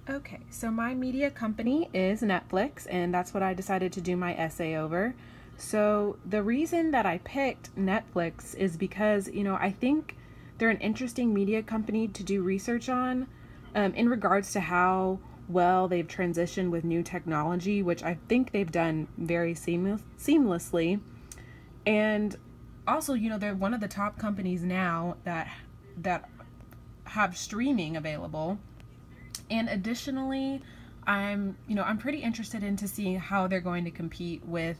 Okay, so my media company is Netflix, and that's what I decided to do my essay over. So the reason that I picked Netflix is because, I think they're an interesting media company to do research on in regards to how well they've transitioned with new technology, which I think they've done very seamlessly. And also, they're one of the top companies now that have streaming available. And additionally, I'm pretty interested into seeing how they're going to compete with,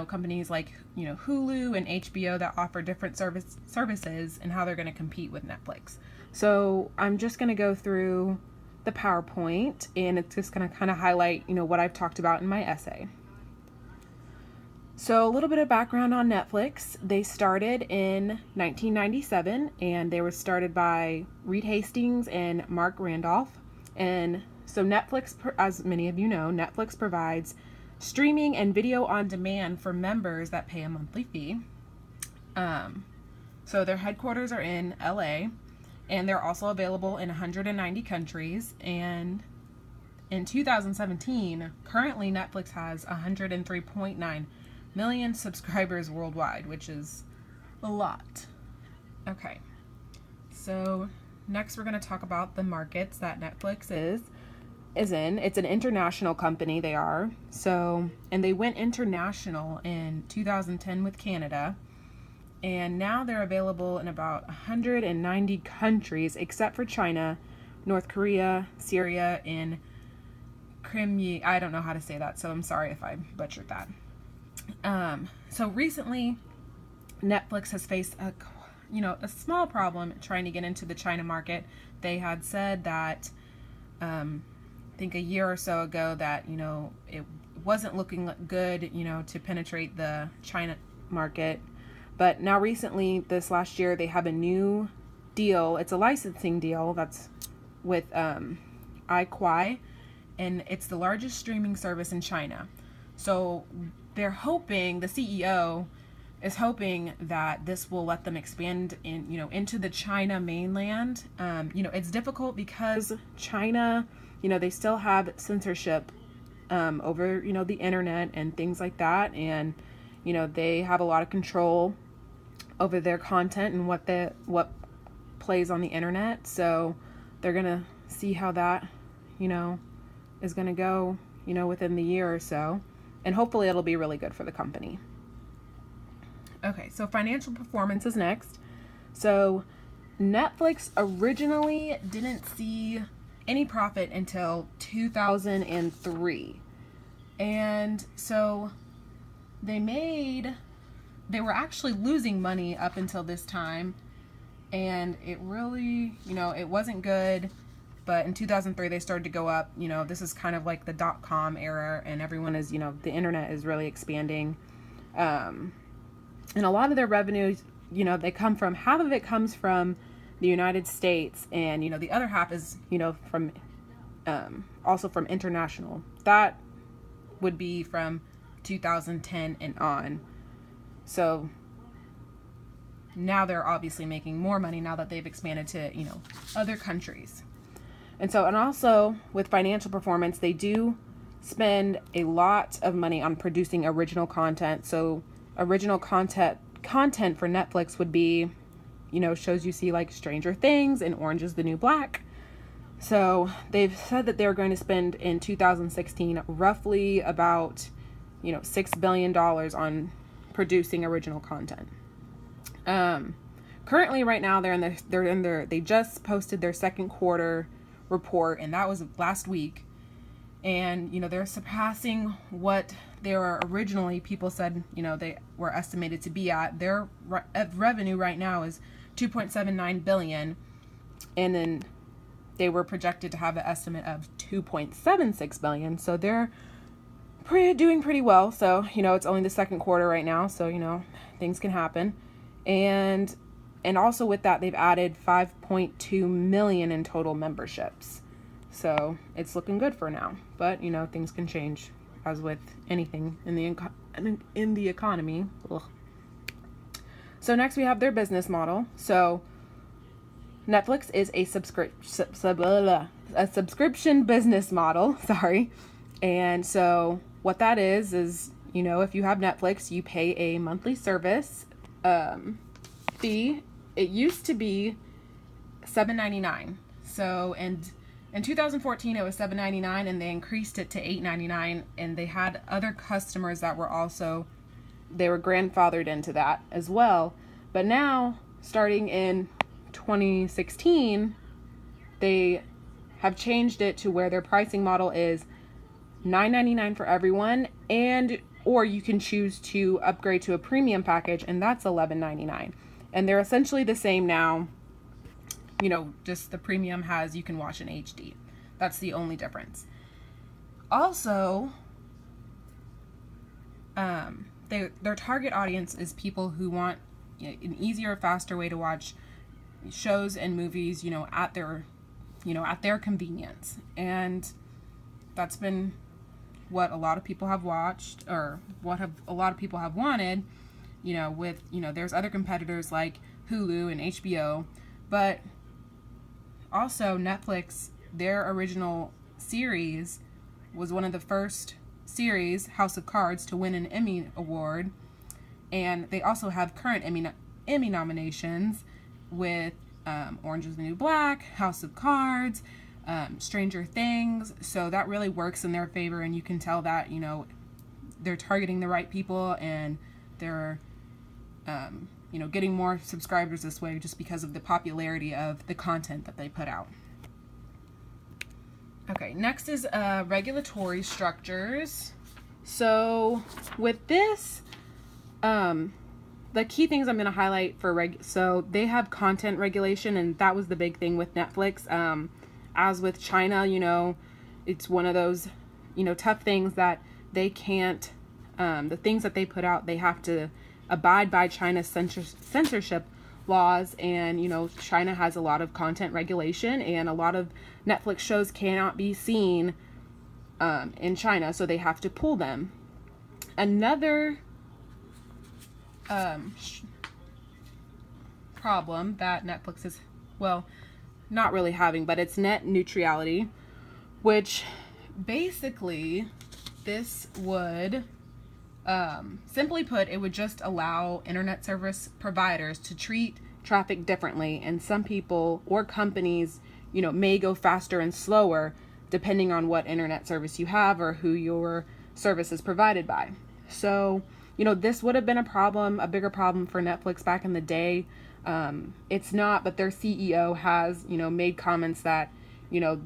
companies like, Hulu and HBO that offer different services, and how they're going to compete with Netflix. So I'm just going to go through the PowerPoint, and it's just going to kind of highlight, what I've talked about in my essay. So a little bit of background on Netflix. They started in 1997, and they were started by Reed Hastings and Mark Randolph. And so Netflix, as many of you know, Netflix provides streaming and video on demand for members that pay a monthly fee. So their headquarters are in LA, and they're also available in 190 countries. And in 2017, currently Netflix has 103.9 million subscribers worldwide, which is a lot. Okay, so next we're going to talk about the markets that Netflix is in. It's an international company, they are. So, and they went international in 2010 with Canada, and now they're available in about 190 countries except for China, North Korea, Syria, and Crimea. I don't know how to say that, so I'm sorry if I butchered that. So recently, Netflix has faced a small problem trying to get into the China market. They had said that, I think a year or so ago, that, it wasn't looking good, to penetrate the China market. But now recently, this last year, they have a new deal. It's a licensing deal that's with A1AA, and it's the largest streaming service in China. So they're hoping, the CEO is hoping that this will let them expand into the China mainland. It's difficult because China, they still have censorship over, the internet and things like that. And, they have a lot of control over their content and what plays on the internet. So they're going to see how that, is going to go, within the year or so. And hopefully it'll be really good for the company. Okay, so financial performance is next. So Netflix originally didn't see any profit until 2003. And so they were actually losing money up until this time. And it really, it wasn't good. But in 2003, they started to go up. This is kind of like the .com era, and everyone is, the internet is really expanding. And a lot of their revenues, they come from, half of it comes from the United States, and, the other half is, from, also from international. That would be from 2010 and on. So now they're obviously making more money now that they've expanded to, other countries. And also with financial performance, they do spend a lot of money on producing original content. So original content for Netflix would be, shows you see like Stranger Things and Orange is the New Black. So they've said that they're going to spend in 2016 roughly about, $6 billion on producing original content. Currently right now they just posted their second quarter report, and that was last week. And, they're surpassing what they were originally, people said, they were estimated to be at. Their revenue right now is $2.79 billion. And then they were projected to have an estimate of $2.76 billion. So they're doing pretty well. So, it's only the second quarter right now. So, things can happen. And also with that, they've added 5.2 million in total memberships. So it's looking good for now. But, things can change, as with anything in the economy. Ugh. So next we have their business model. So Netflix is a a subscription business model, sorry. And so what that is, you know, if you have Netflix, you pay a monthly service fee. It used to be $7.99. So, and in 2014 it was $7.99, and they increased it to $8.99, and they had other customers that were also, they were grandfathered into that as well. But now, starting in 2016, they have changed it to where their pricing model is $9.99 for everyone, or you can choose to upgrade to a premium package, and that's $11.99. And they're essentially the same now. You know, just the premium has, you can watch in HD. That's the only difference. Also, their target audience is people who want an easier, faster way to watch shows and movies, you know, at their convenience. And that's been what a lot of people have watched, or a lot of people have wanted, you know, with, you know, there's other competitors like Hulu and HBO, but also Netflix, their original series was one of the first series, House of Cards, to win an Emmy Award. And they also have current Emmy nominations with Orange is the New Black, House of Cards, Stranger Things. So that really works in their favor, and you can tell that, you know, they're targeting the right people, and they're you know, getting more subscribers this way just because of the popularity of the content that they put out. Okay, next is regulatory structures. So with this, the key things I'm going to highlight for so they have content regulation, and that was the big thing with Netflix. As with China, you know, it's one of those, you know, tough things that they can't, the things that they put out, they have to abide by China's censorship laws. And, you know, China has a lot of content regulation, and a lot of Netflix shows cannot be seen in China, so they have to pull them. Another problem that Netflix is, well, not really having, but it's net neutrality, which basically this would, simply put, it would just allow internet service providers to treat traffic differently, and some people or companies, you know, may go faster and slower depending on what internet service you have or who your service is provided by. So, you know, this would have been a bigger problem for Netflix back in the day. It's not, but their CEO has, you know, made comments that, you know,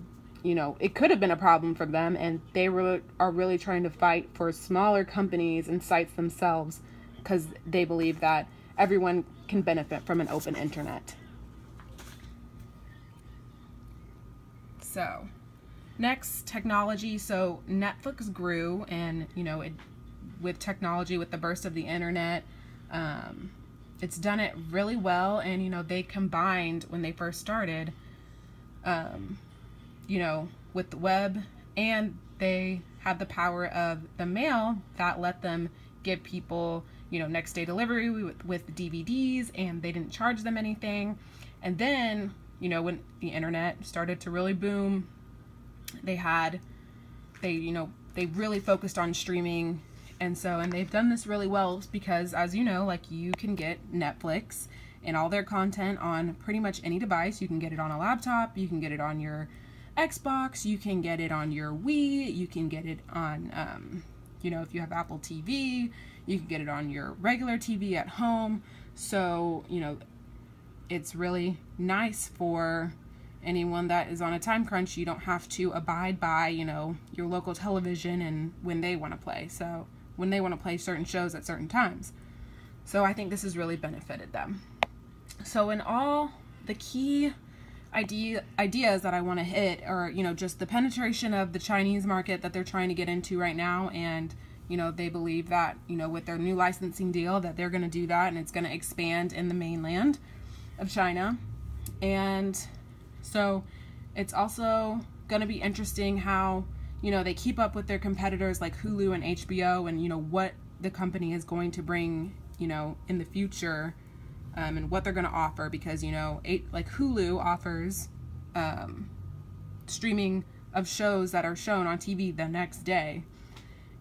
it could have been a problem for them, and they are really trying to fight for smaller companies and sites themselves, because they believe that everyone can benefit from an open internet. So, next, technology. So Netflix grew, and, you know, with technology, with the burst of the internet, it's done it really well. And, you know, they combined, when they first started, you know, with the web, and they had the power of the mail that let them give people, you know, next day delivery with DVDs, and they didn't charge them anything. And then, you know, when the internet started to really boom, they really focused on streaming. And they've done this really well, because, as you know, like, you can get Netflix and all their content on pretty much any device. You can get it on a laptop, you can get it on your Xbox, you can get it on your Wii, you can get it on, you know, if you have Apple TV, you can get it on your regular TV at home. So, you know, it's really nice for anyone that is on a time crunch. You don't have to abide by, you know, your local television and when they want to play. So when they want to play certain shows at certain times. So I think this has really benefited them. So in all, the key ideas that I want to hit are, you know, just the penetration of the Chinese market that they're trying to get into right now. And, you know, they believe that, you know, with their new licensing deal, that they're going to do that, and it's going to expand in the mainland of China. And so it's also going to be interesting how, you know, they keep up with their competitors like Hulu and HBO, and, you know, what the company is going to bring, you know, in the future, and what they're going to offer. Because, you know, like Hulu offers, streaming of shows that are shown on TV the next day.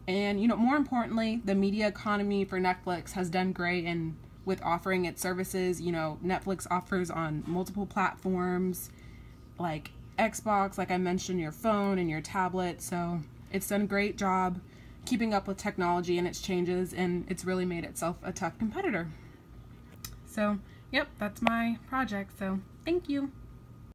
And, you know, more importantly, the media economy for Netflix has done great and with offering its services. You know, Netflix offers on multiple platforms like Xbox, like I mentioned, your phone and your tablet. So it's done a great job keeping up with technology and its changes, and it's really made itself a tough competitor. So, yep, that's my project. So, thank you.